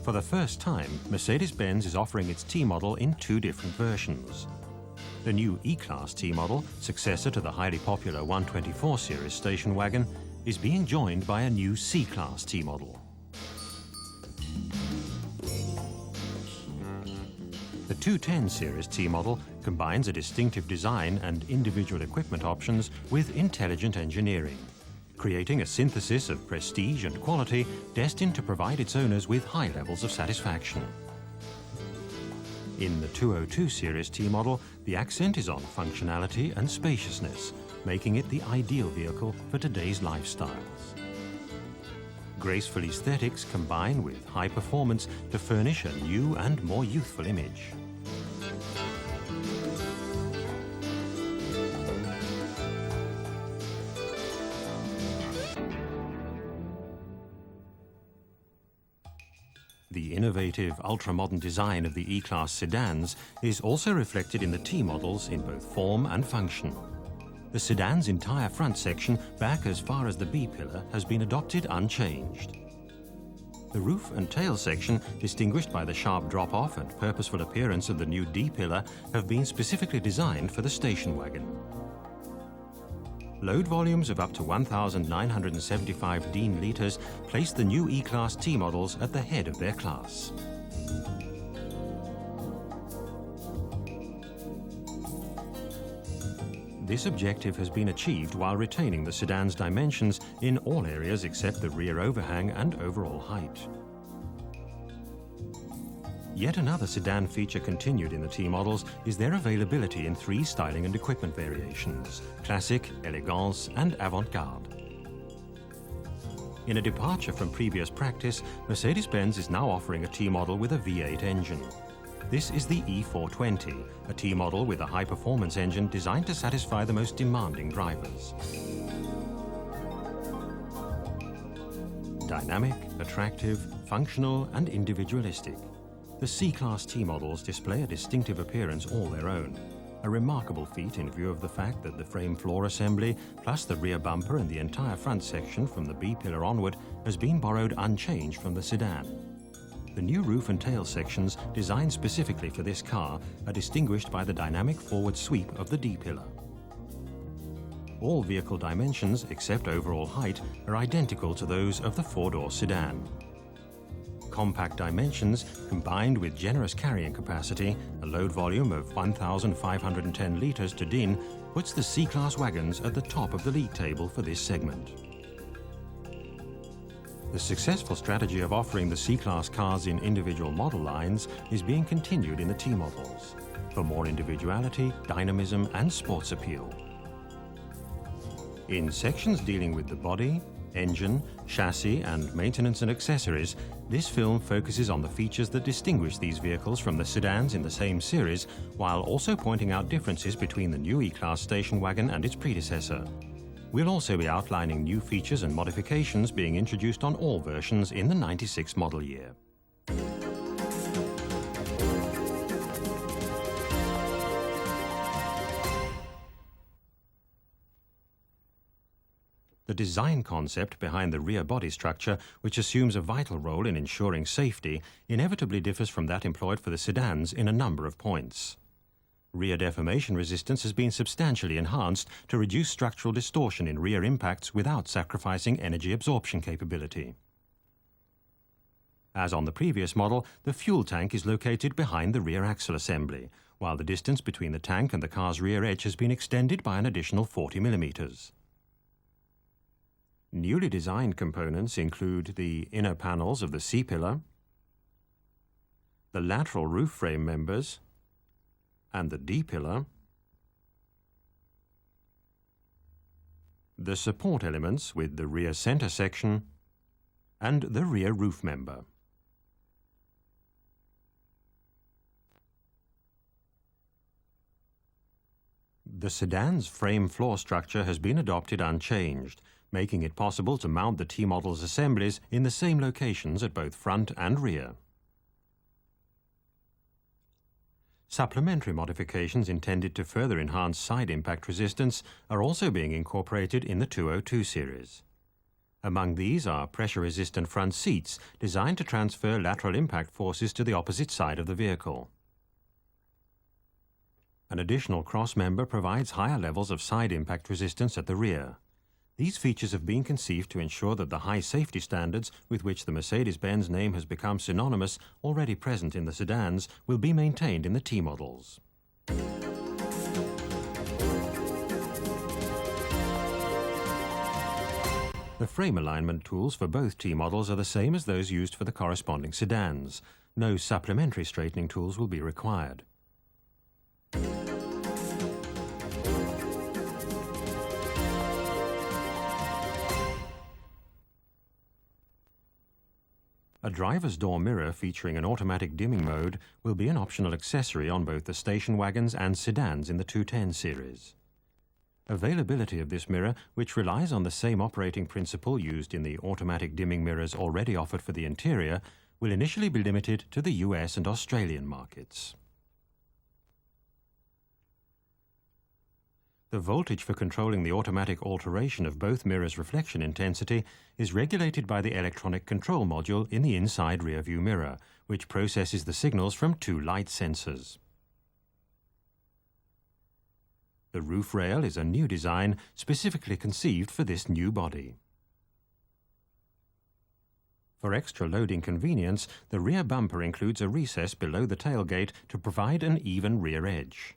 For the first time, Mercedes-Benz is offering its T-model in two different versions. The new E-Class T-model, successor to the highly popular 124 series station wagon, is being joined by a new C-Class T-model. The 210 series T-model combines a distinctive design and individual equipment options with intelligent engineering, creating a synthesis of prestige and quality destined to provide its owners with high levels of satisfaction. In the 202 series T-model, the accent is on functionality and spaciousness, making it the ideal vehicle for today's lifestyles. Graceful aesthetics combine with high performance to furnish a new and more youthful image. The innovative, ultra-modern design of the E-Class sedans is also reflected in the T-models in both form and function. The sedan's entire front section, back as far as the B-pillar, has been adopted unchanged. The roof and tail section, distinguished by the sharp drop-off and purposeful appearance of the new D-pillar, have been specifically designed for the station wagon. Load volumes of up to 1,975 Dean litres place the new E-Class T-models at the head of their class. This objective has been achieved while retaining the sedan's dimensions in all areas except the rear overhang and overall height. Yet another sedan feature continued in the T-models is their availability in three styling and equipment variations: Classic, Elegance and Avant-Garde. In a departure from previous practice, Mercedes-Benz is now offering a T-model with a V8 engine. This is the E420, a T-model with a high-performance engine designed to satisfy the most demanding drivers. Dynamic, attractive, functional and individualistic, the C-Class T-models display a distinctive appearance all their own, a remarkable feat in view of the fact that the frame floor assembly, plus the rear bumper and the entire front section from the B-pillar onward, has been borrowed unchanged from the sedan. The new roof and tail sections, designed specifically for this car, are distinguished by the dynamic forward sweep of the D-pillar. All vehicle dimensions, except overall height, are identical to those of the four-door sedan. Compact dimensions, combined with generous carrying capacity, a load volume of 1,510 litres to DIN, puts the C-Class wagons at the top of the league table for this segment. The successful strategy of offering the C-Class cars in individual model lines is being continued in the T-models, for more individuality, dynamism and sports appeal. In sections dealing with the body, engine, chassis and maintenance and accessories, this film focuses on the features that distinguish these vehicles from the sedans in the same series, while also pointing out differences between the new E-Class station wagon and its predecessor. We'll also be outlining new features and modifications being introduced on all versions in the '96 model year. The design concept behind the rear body structure, which assumes a vital role in ensuring safety, inevitably differs from that employed for the sedans in a number of points. Rear deformation resistance has been substantially enhanced to reduce structural distortion in rear impacts without sacrificing energy absorption capability. As on the previous model, the fuel tank is located behind the rear axle assembly, while the distance between the tank and the car's rear edge has been extended by an additional 40 millimeters. Newly designed components include the inner panels of the C-pillar, the lateral roof frame members, and the D-pillar, the support elements with the rear center section, and the rear roof member. The sedan's frame floor structure has been adopted unchanged, making it possible to mount the T-model's assemblies in the same locations at both front and rear. Supplementary modifications intended to further enhance side impact resistance are also being incorporated in the 202 series. Among these are pressure-resistant front seats designed to transfer lateral impact forces to the opposite side of the vehicle. An additional cross-member provides higher levels of side impact resistance at the rear. These features have been conceived to ensure that the high safety standards with which the Mercedes-Benz name has become synonymous, already present in the sedans, will be maintained in the T models. The frame alignment tools for both T models are the same as those used for the corresponding sedans. No supplementary straightening tools will be required. A driver's door mirror featuring an automatic dimming mode will be an optional accessory on both the station wagons and sedans in the 210 series. Availability of this mirror, which relies on the same operating principle used in the automatic dimming mirrors already offered for the interior, will initially be limited to the US and Australian markets. The voltage for controlling the automatic alteration of both mirrors' reflection intensity is regulated by the electronic control module in the inside rear-view mirror, which processes the signals from two light sensors. The roof rail is a new design specifically conceived for this new body. For extra loading convenience, the rear bumper includes a recess below the tailgate to provide an even rear edge.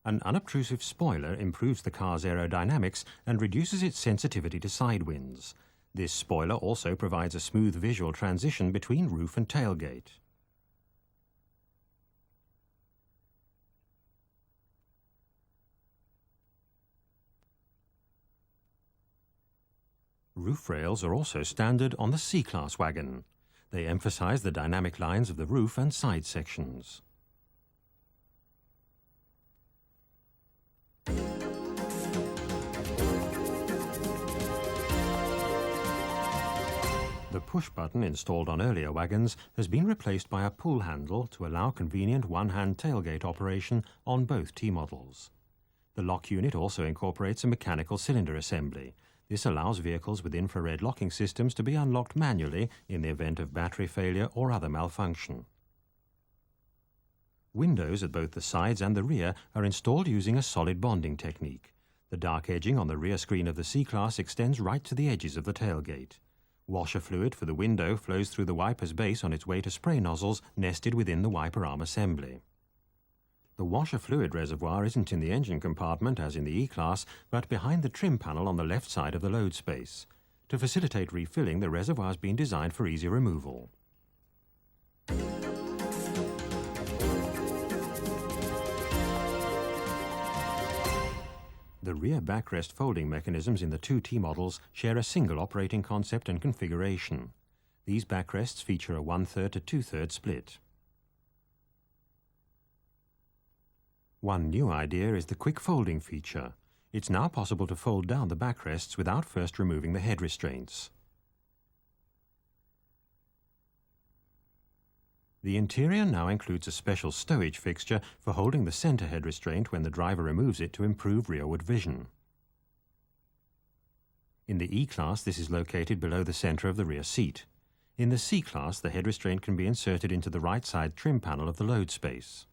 An unobtrusive spoiler improves the car's aerodynamics and reduces its sensitivity to side winds. This spoiler also provides a smooth visual transition between roof and tailgate. Roof rails are also standard on the C-Class wagon. They emphasize the dynamic lines of the roof and side sections. The push button installed on earlier wagons has been replaced by a pull handle to allow convenient one-hand tailgate operation on both T models. The lock unit also incorporates a mechanical cylinder assembly. This allows vehicles with infrared locking systems to be unlocked manually in the event of battery failure or other malfunction. Windows at both the sides and the rear are installed using a solid bonding technique. The dark edging on the rear screen of the C-Class extends right to the edges of the tailgate. Washer fluid for the window flows through the wiper's base on its way to spray nozzles nested within the wiper arm assembly. The washer fluid reservoir isn't in the engine compartment as in the E-Class, but behind the trim panel on the left side of the load space. To facilitate refilling, the reservoir has been designed for easy removal. The rear backrest folding mechanisms in the two T models share a single operating concept and configuration. These backrests feature a 1/3 to 2/3 split. One new idea is the quick folding feature. It's now possible to fold down the backrests without first removing the head restraints. The interior now includes a special stowage fixture for holding the center head restraint when the driver removes it to improve rearward vision. In the E-Class, this is located below the center of the rear seat. In the C-Class, the head restraint can be inserted into the right side trim panel of the load space.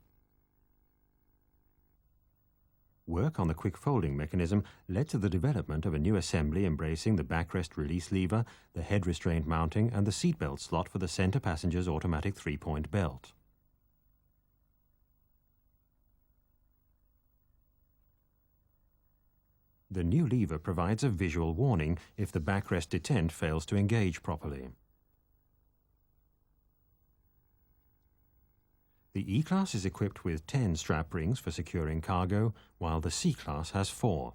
Work on the quick folding mechanism led to the development of a new assembly embracing the backrest release lever, the head restraint mounting, and the seatbelt slot for the center passenger's automatic 3-point belt. The new lever provides a visual warning if the backrest detent fails to engage properly. The E-Class is equipped with 10 strap rings for securing cargo, while the C-Class has 4.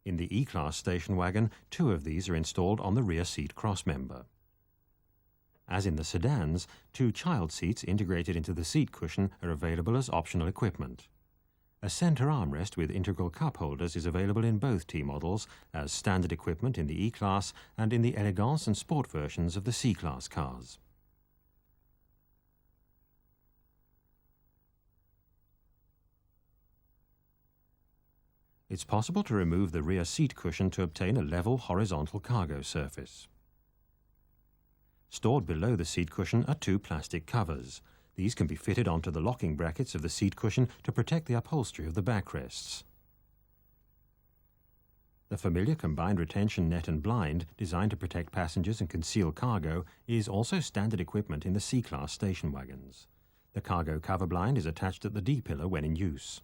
In the E-Class station wagon, 2 of these are installed on the rear seat crossmember. As in the sedans, 2 child seats integrated into the seat cushion are available as optional equipment. A center armrest with integral cup holders is available in both T models as standard equipment in the E-Class and in the Elegance and Sport versions of the C-Class cars. it's possible to remove the rear seat cushion to obtain a level horizontal cargo surface. Stored below the seat cushion are two plastic covers. These can be fitted onto the locking brackets of the seat cushion to protect the upholstery of the backrests. The familiar combined retention net and blind, designed to protect passengers and conceal cargo, is also standard equipment in the C-Class station wagons. The cargo cover blind is attached at the D-pillar when in use.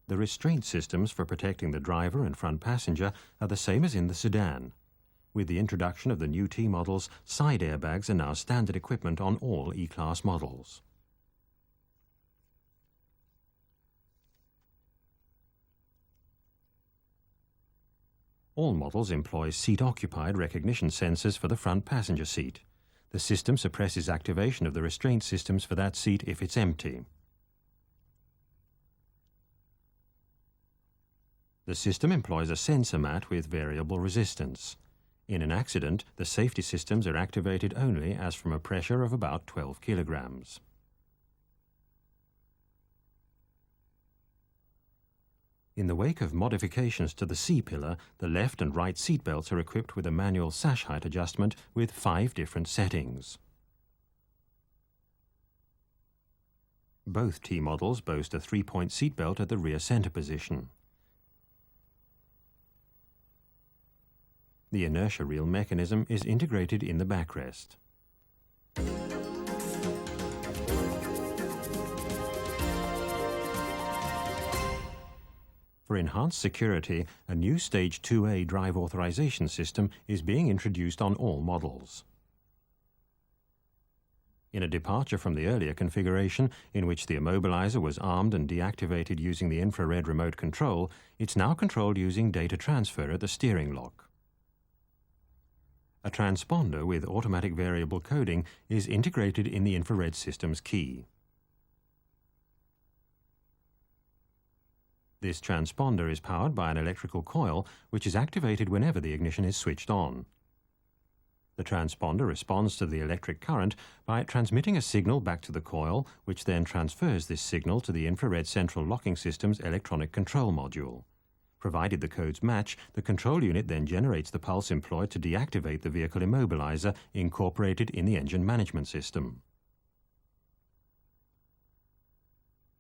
The restraint systems for protecting the driver and front passenger are the same as in the sedan. With the introduction of the new T models, side airbags are now standard equipment on all E-Class models. All models employ seat-occupied recognition sensors for the front passenger seat. The system suppresses activation of the restraint systems for that seat if it's empty. The system employs a sensor mat with variable resistance. In an accident, the safety systems are activated only as from a pressure of about 12 kilograms. In the wake of modifications to the C-pillar, the left and right seat belts are equipped with a manual sash height adjustment with 5 different settings. Both T models boast a 3-point seat belt at the rear center position. The inertia reel mechanism is integrated in the backrest. For enhanced security, a new Stage 2A drive authorization system is being introduced on all models. In a departure from the earlier configuration, in which the immobilizer was armed and deactivated using the infrared remote control, it's now controlled using data transfer at the steering lock. A transponder with automatic variable coding is integrated in the infrared system's key. This transponder is powered by an electrical coil which is activated whenever the ignition is switched on. The transponder responds to the electric current by transmitting a signal back to the coil, which then transfers this signal to the infrared central locking system's electronic control module. Provided the codes match, the control unit then generates the pulse employed to deactivate the vehicle immobilizer incorporated in the engine management system.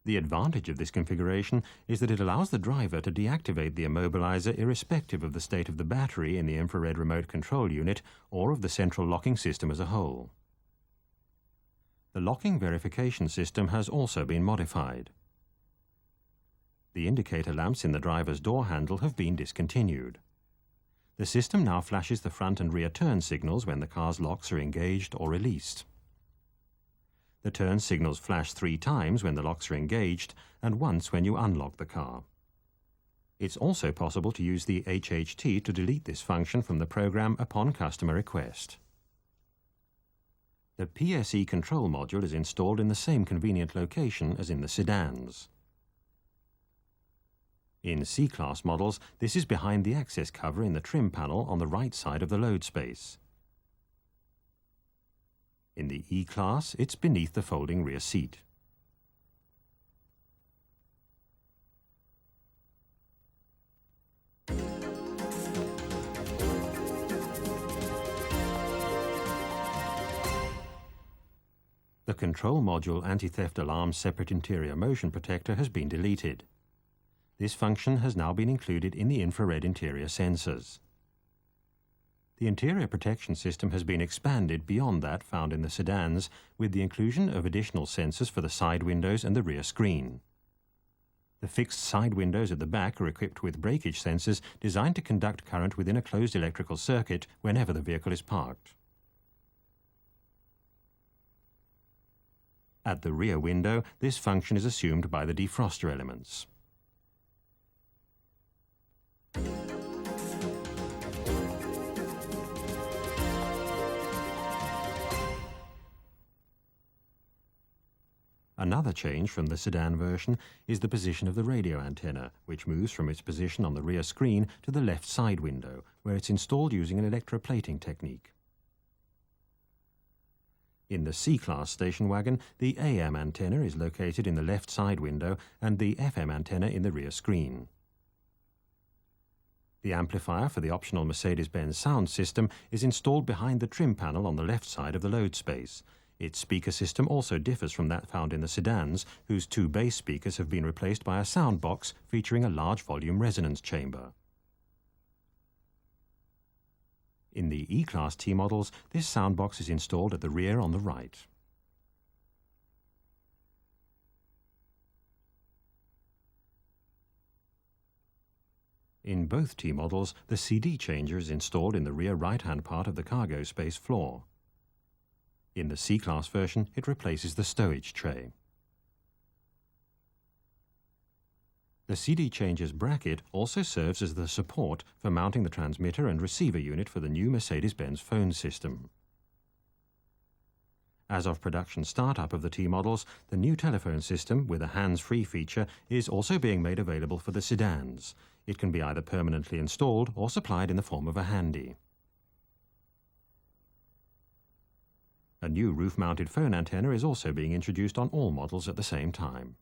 The advantage of this configuration is that it allows the driver to deactivate the immobilizer irrespective of the state of the battery in the infrared remote control unit or of the central locking system as a whole. The locking verification system has also been modified. The indicator lamps in the driver's door handle have been discontinued. The system now flashes the front and rear turn signals when the car's locks are engaged or released. The turn signals flash 3 times when the locks are engaged and once when you unlock the car. It's also possible to use the HHT to delete this function from the program upon customer request. The PSE control module is installed in the same convenient location as in the sedans. In C-Class models, this is behind the access cover in the trim panel on the right side of the load space. In the E-Class, it's beneath the folding rear seat. The control module anti-theft alarm separate interior motion protector has been deleted. This function has now been included in the infrared interior sensors. The interior protection system has been expanded beyond that found in the sedans with the inclusion of additional sensors for the side windows and the rear screen. The fixed side windows at the back are equipped with breakage sensors designed to conduct current within a closed electrical circuit whenever the vehicle is parked. At the rear window, this function is assumed by the defroster elements. Another change from the sedan version is the position of the radio antenna, which moves from its position on the rear screen to the left side window, where it's installed using an electroplating technique. In the C-Class station wagon, the AM antenna is located in the left side window and the FM antenna in the rear screen. The amplifier for the optional Mercedes-Benz sound system is installed behind the trim panel on the left side of the load space. Its speaker system also differs from that found in the sedans, whose two bass speakers have been replaced by a sound box featuring a large volume resonance chamber. In the E-Class T models, this sound box is installed at the rear on the right. In both T models, the CD changer is installed in the rear right-hand part of the cargo space floor. In the C-Class version, it replaces the stowage tray. The CD changer's bracket also serves as the support for mounting the transmitter and receiver unit for the new Mercedes-Benz phone system. As of production startup of the T models, the new telephone system with a hands-free feature is also being made available for the sedans. It can be either permanently installed or supplied in the form of a handy. A new roof-mounted phone antenna is also being introduced on all models at the same time.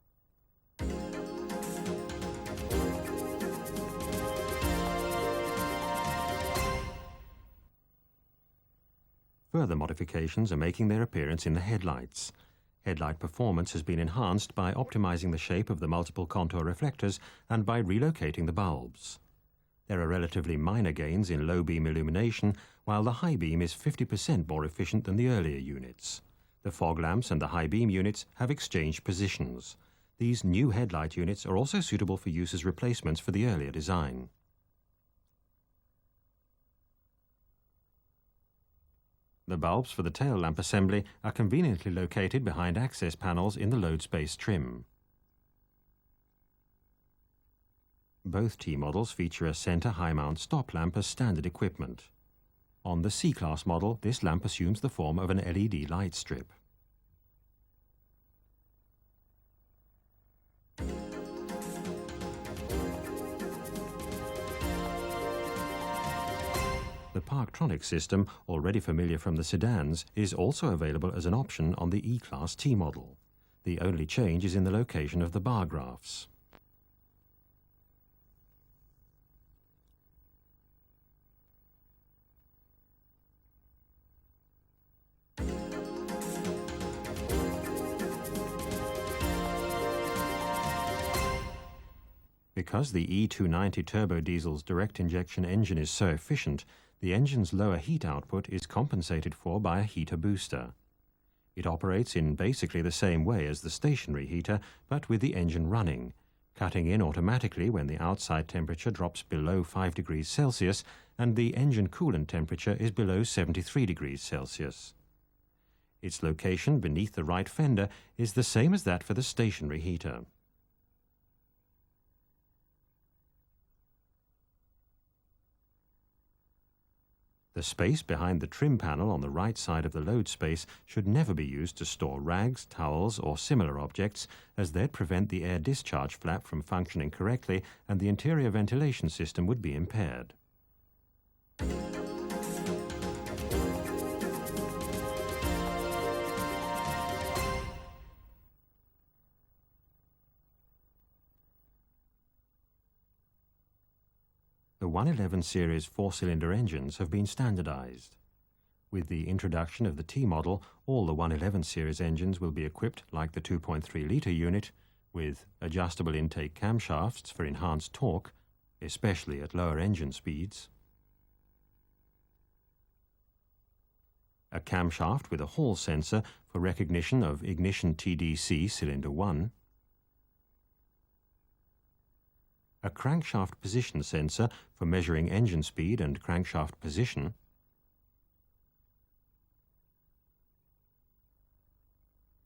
Further modifications are making their appearance in the headlights. Headlight performance has been enhanced by optimizing the shape of the multiple contour reflectors and by relocating the bulbs. There are relatively minor gains in low beam illumination, while the high beam is 50% more efficient than the earlier units. The fog lamps and the high beam units have exchanged positions. These new headlight units are also suitable for use as replacements for the earlier design. The bulbs for the tail lamp assembly are conveniently located behind access panels in the load space trim. Both T models feature a center high-mount stop lamp as standard equipment. On the C-Class model, this lamp assumes the form of an LED light strip. The Parktronic system, already familiar from the sedans, is also available as an option on the E-Class T model. The only change is in the location of the bar graphs. Because the E290 turbo diesel's direct injection engine is so efficient, the engine's lower heat output is compensated for by a heater booster. It operates in basically the same way as the stationary heater, but with the engine running, cutting in automatically when the outside temperature drops below 5 degrees Celsius and the engine coolant temperature is below 73 degrees Celsius. Its location beneath the right fender is the same as that for the stationary heater. The space behind the trim panel on the right side of the load space should never be used to store rags, towels, or similar objects, as they'd prevent the air discharge flap from functioning correctly and the interior ventilation system would be impaired. The 111 series four-cylinder engines have been standardized. With the introduction of the T model, all the 111 series engines will be equipped like the 2.3-litre unit with adjustable intake camshafts for enhanced torque, especially at lower engine speeds, a camshaft with a hall sensor for recognition of ignition TDC cylinder 1, a crankshaft position sensor for measuring engine speed and crankshaft position,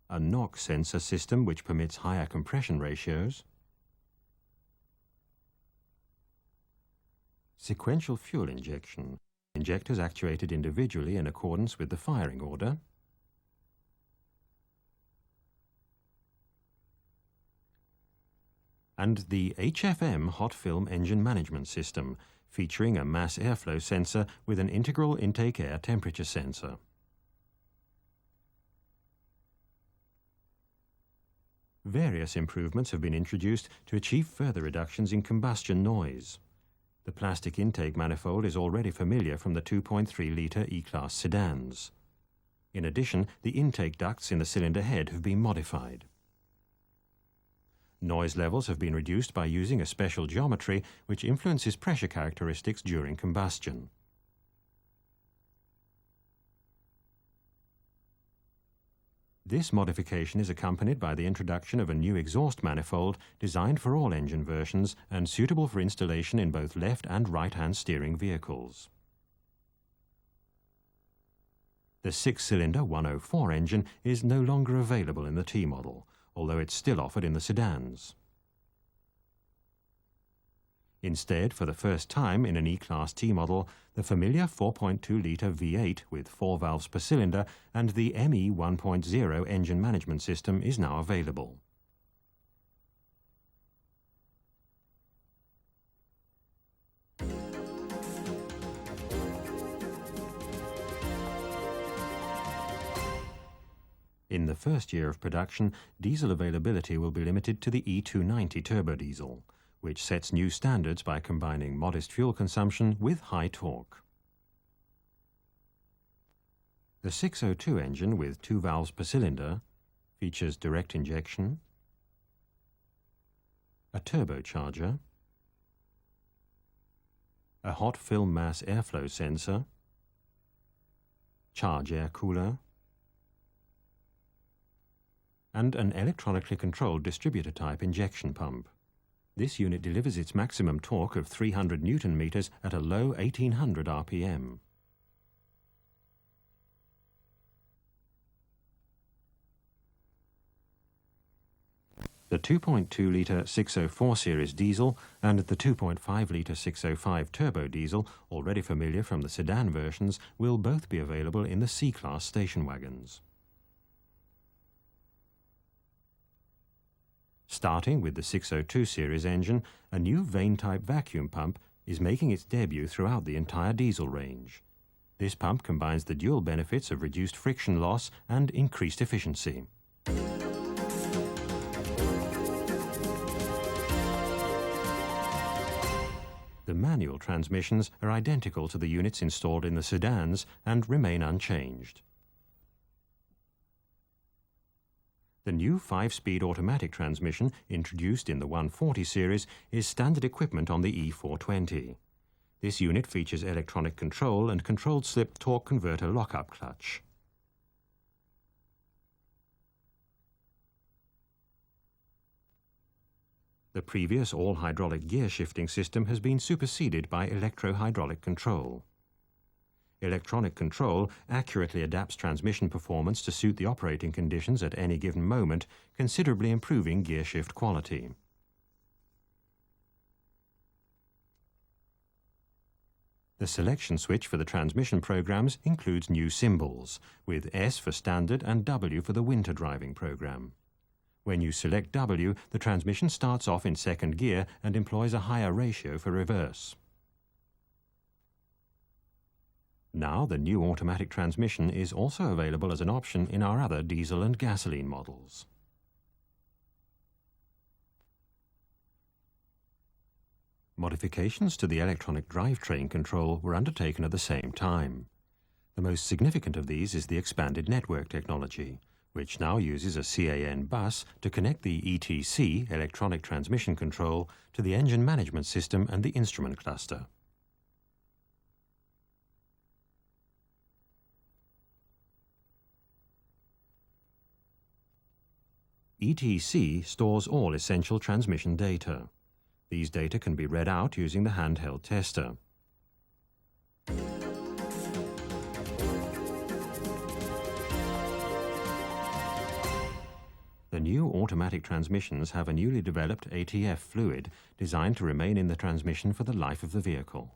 a knock sensor system which permits higher compression ratios, sequential fuel injection, injectors actuated individually in accordance with the firing order, and the HFM hot film engine management system, featuring a mass airflow sensor with an integral intake air temperature sensor. Various improvements have been introduced to achieve further reductions in combustion noise. The plastic intake manifold is already familiar from the 2.3-litre E-Class sedans. In addition, the intake ducts in the cylinder head have been modified. Noise levels have been reduced by using a special geometry which influences pressure characteristics during combustion. This modification is accompanied by the introduction of a new exhaust manifold designed for all engine versions and suitable for installation in both left and right-hand steering vehicles. The 6-cylinder 104 engine is no longer available in the T model, although it's still offered in the sedans. Instead, for the first time in an E-Class T model, the familiar 4.2-litre V8 with 4 valves per cylinder and the ME 1.0 engine management system is now available. In the first year of production, diesel availability will be limited to the E290 turbo diesel, which sets new standards by combining modest fuel consumption with high torque. The 602 engine with 2 valves per cylinder features direct injection, a turbocharger, a hot film mass airflow sensor, charge air cooler, and an electronically controlled distributor-type injection pump. This unit delivers its maximum torque of 300 Newton-meters at a low 1800 RPM. The 2.2-litre 604 series diesel and the 2.5-litre 605 turbo diesel, already familiar from the sedan versions, will both be available in the C-Class station wagons. Starting with the 602 series engine, a new vane-type vacuum pump is making its debut throughout the entire diesel range. This pump combines the dual benefits of reduced friction loss and increased efficiency. The manual transmissions are identical to the units installed in the sedans and remain unchanged. The new 5-speed automatic transmission, introduced in the 140 series, is standard equipment on the E420. This unit features electronic control and controlled slip torque converter lockup clutch. The previous all-hydraulic gear shifting system has been superseded by electro-hydraulic control. Electronic control accurately adapts transmission performance to suit the operating conditions at any given moment, considerably improving gear shift quality. The selection switch for the transmission programs includes new symbols, with S for standard and W for the winter driving program. When you select W, the transmission starts off in second gear and employs a higher ratio for reverse. Now, the new automatic transmission is also available as an option in our other diesel and gasoline models. Modifications to the electronic drivetrain control were undertaken at the same time. The most significant of these is the expanded network technology, which now uses a CAN bus to connect the ETC, electronic transmission control, to the engine management system and the instrument cluster. ETC stores all essential transmission data. These data can be read out using the handheld tester. The new automatic transmissions have a newly developed ATF fluid designed to remain in the transmission for the life of the vehicle.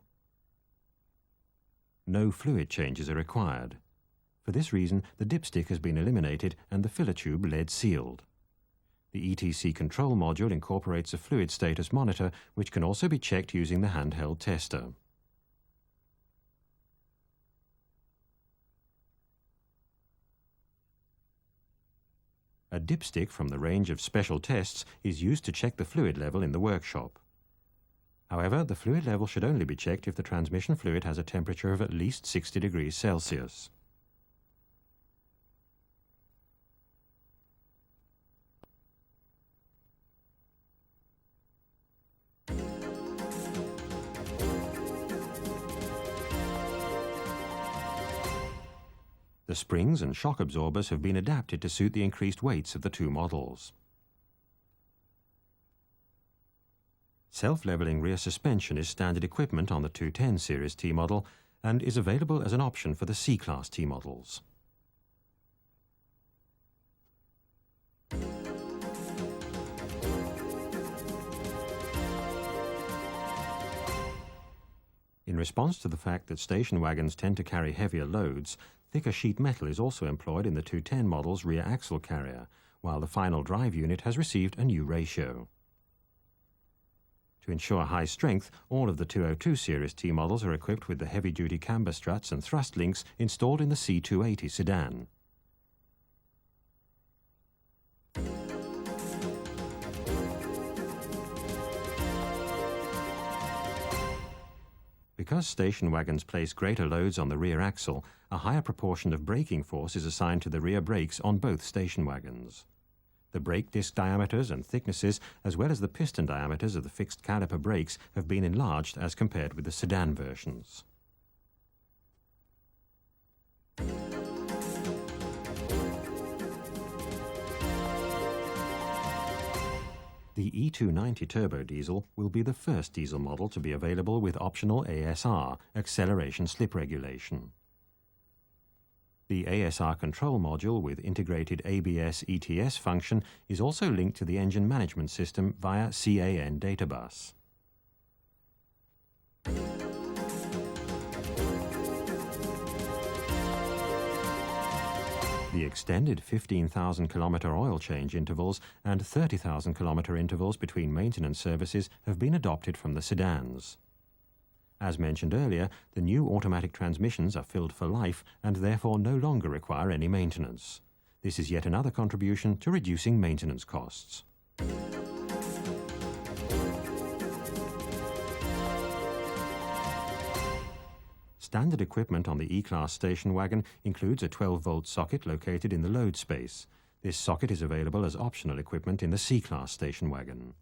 No fluid changes are required. For this reason, the dipstick has been eliminated and the filler tube lead sealed. The ETC control module incorporates a fluid status monitor, which can also be checked using the handheld tester. A dipstick from the range of special tests is used to check the fluid level in the workshop. However, the fluid level should only be checked if the transmission fluid has a temperature of at least 60 degrees Celsius. The springs and shock absorbers have been adapted to suit the increased weights of the two models. Self-leveling rear suspension is standard equipment on the 210 series T model and is available as an option for the C-Class T models. In response to the fact that station wagons tend to carry heavier loads, thicker sheet metal is also employed in the 210 model's rear axle carrier, while the final drive unit has received a new ratio. To ensure high strength, all of the 202 series T models are equipped with the heavy-duty camber struts and thrust links installed in the C280 sedan. Because station wagons place greater loads on the rear axle, a higher proportion of braking force is assigned to the rear brakes on both station wagons. The brake disc diameters and thicknesses, as well as the piston diameters of the fixed caliper brakes, have been enlarged as compared with the sedan versions. The E290 turbo diesel will be the first diesel model to be available with optional ASR, acceleration slip regulation. The ASR control module with integrated ABS ETS function is also linked to the engine management system via CAN data bus. The extended 15,000 kilometer oil change intervals and 30,000 kilometer intervals between maintenance services have been adopted from the sedans. As mentioned earlier, the new automatic transmissions are filled for life and therefore no longer require any maintenance. This is yet another contribution to reducing maintenance costs. Standard equipment on the E-Class station wagon includes a 12-volt socket located in the load space. This socket is available as optional equipment in the C-Class station wagon.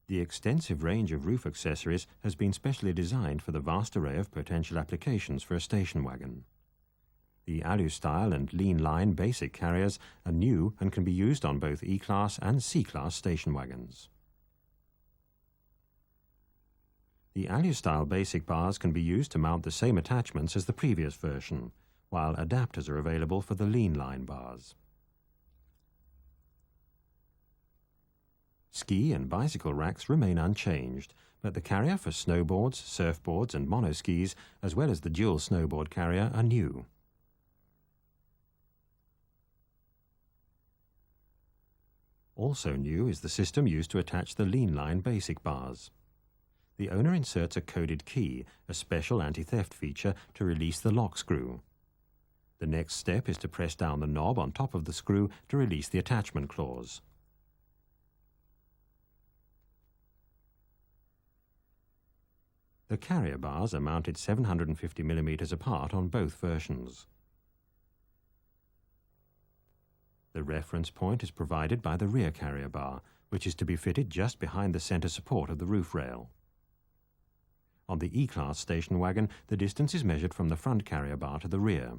The extensive range of roof accessories has been specially designed for the vast array of potential applications for a station wagon. The Alu-style and lean-line basic carriers are new and can be used on both E-Class and C-Class station wagons. The Alu-style basic bars can be used to mount the same attachments as the previous version, while adapters are available for the lean-line bars. Ski and bicycle racks remain unchanged, but the carrier for snowboards, surfboards and monoskis, as well as the dual snowboard carrier, are new. Also new is the system used to attach the lean-line basic bars. The owner inserts a coded key, a special anti-theft feature, to release the lock screw. The next step is to press down the knob on top of the screw to release the attachment claws. The carrier bars are mounted 750 mm apart on both versions. The reference point is provided by the rear carrier bar, which is to be fitted just behind the center support of the roof rail. On the E-Class station wagon, the distance is measured from the front carrier bar to the rear.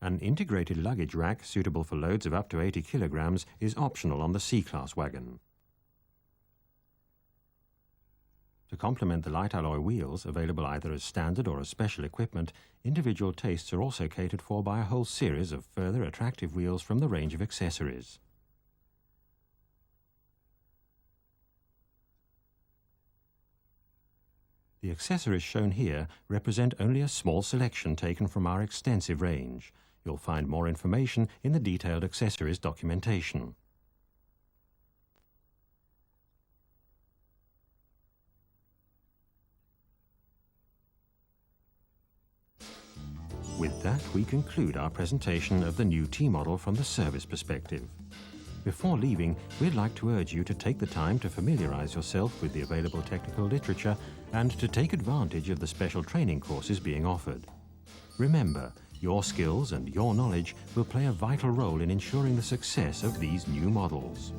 An integrated luggage rack suitable for loads of up to 80 kilograms is optional on the C-Class wagon. To complement the light alloy wheels, available either as standard or as special equipment, individual tastes are also catered for by a whole series of further attractive wheels from the range of accessories. The accessories shown here represent only a small selection taken from our extensive range. You'll find more information in the detailed accessories documentation. With that, we conclude our presentation of the new T-model from the service perspective. Before leaving, we'd like to urge you to take the time to familiarize yourself with the available technical literature and to take advantage of the special training courses being offered. Remember, your skills and your knowledge will play a vital role in ensuring the success of these new models.